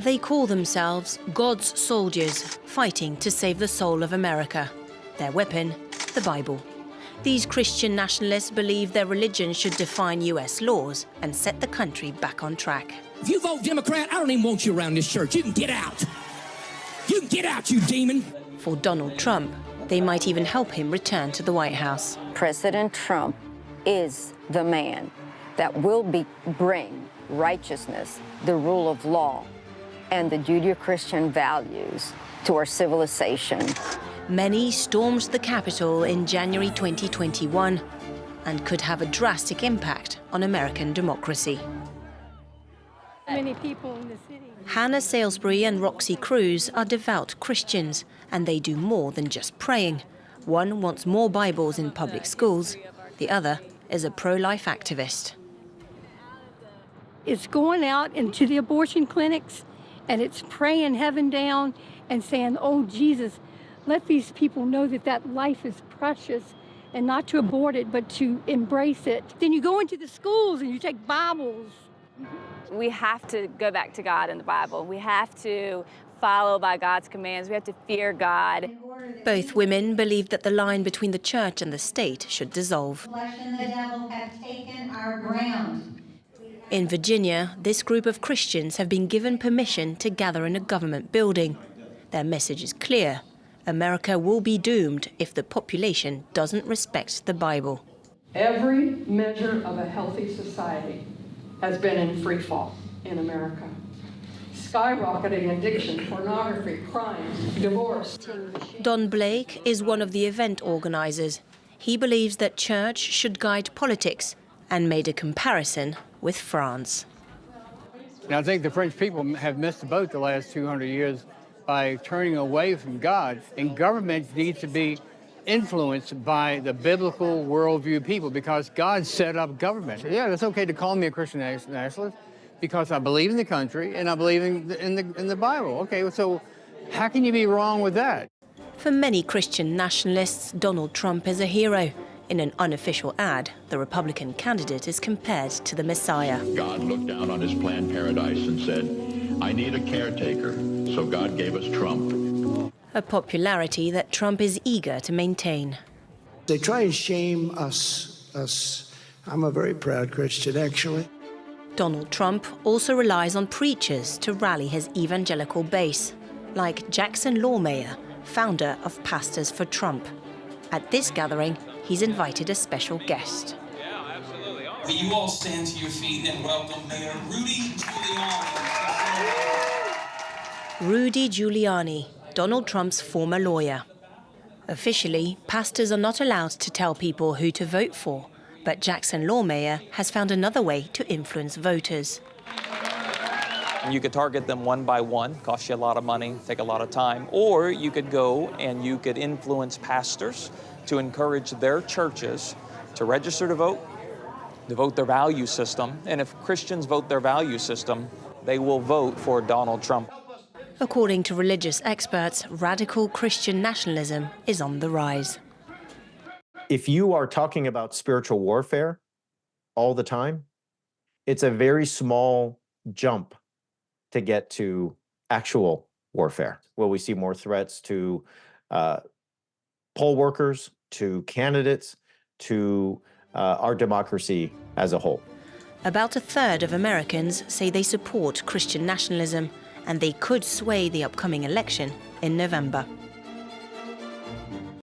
They call themselves God's soldiers, fighting to save the soul of America. Their weapon, the Bible. These Christian nationalists believe their religion should define US laws and set the country back on track. If you vote Democrat, I don't even want you around this church. You can get out. You can get out, you demon. For Donald Trump, they might even help him return to the White House. President Trump is the man that will bring righteousness, the rule of law, and the Judeo-Christian values to our civilization. Many stormed the Capitol in January 2021 and could have a drastic impact on American democracy. Many people in the city. Hannah Salisbury and Roxy Cruz are devout Christians, and they do more than just praying. One wants more Bibles in public schools, the other is a pro-life activist. It's going out into the abortion clinics, and it's praying heaven down and saying, oh, Jesus, let these people know that that life is precious, and not to abort it, but to embrace it. Then you go into the schools and you take Bibles. We have to go back to God in the Bible. We have to follow by God's commands. We have to fear God. Both women believe that the line between the church and the state should dissolve. Flesh and the devil have taken our ground. In Virginia, this group of Christians have been given permission to gather in a government building. Their message is clear. America will be doomed if the population doesn't respect the Bible. Every measure of a healthy society has been in free fall in America. Skyrocketing addiction, pornography, crimes, divorce. Don Blake is one of the event organizers. He believes that church should guide politics and made a comparison with France. And I think the French people have missed the boat the last 200 years by turning away from God, and government needs to be influenced by the biblical worldview people, because God set up government. Yeah, it's okay to call me a Christian nationalist because I believe in the country and I believe in the Bible. Okay, so how can you be wrong with that? For many Christian nationalists, Donald Trump is a hero. In an unofficial ad, the Republican candidate is compared to the Messiah. God looked down on his planned paradise and said, I need a caretaker, so God gave us Trump. A popularity that Trump is eager to maintain. They try and shame us. I'm a very proud Christian, actually. Donald Trump also relies on preachers to rally his evangelical base, like Jackson Lawmayer, founder of Pastors for Trump. At this gathering, he's invited a special guest. Yeah, absolutely. Will you all stand to your feet and welcome Mayor Rudy Giuliani? Rudy Giuliani, Donald Trump's former lawyer. Officially, pastors are not allowed to tell people who to vote for, but Jackson Lawmayer has found another way to influence voters. You could target them one by one, cost you a lot of money, take a lot of time, or you could go and you could influence pastors to encourage their churches to register to vote their value system, and if Christians vote their value system, they will vote for Donald Trump. According to religious experts, radical Christian nationalism is on the rise. If you are talking about spiritual warfare all the time, it's a very small jump to get to actual warfare. Will we see more threats to poll workers, to candidates, to our democracy as a whole? About a third of Americans say they support Christian nationalism, and they could sway the upcoming election in November.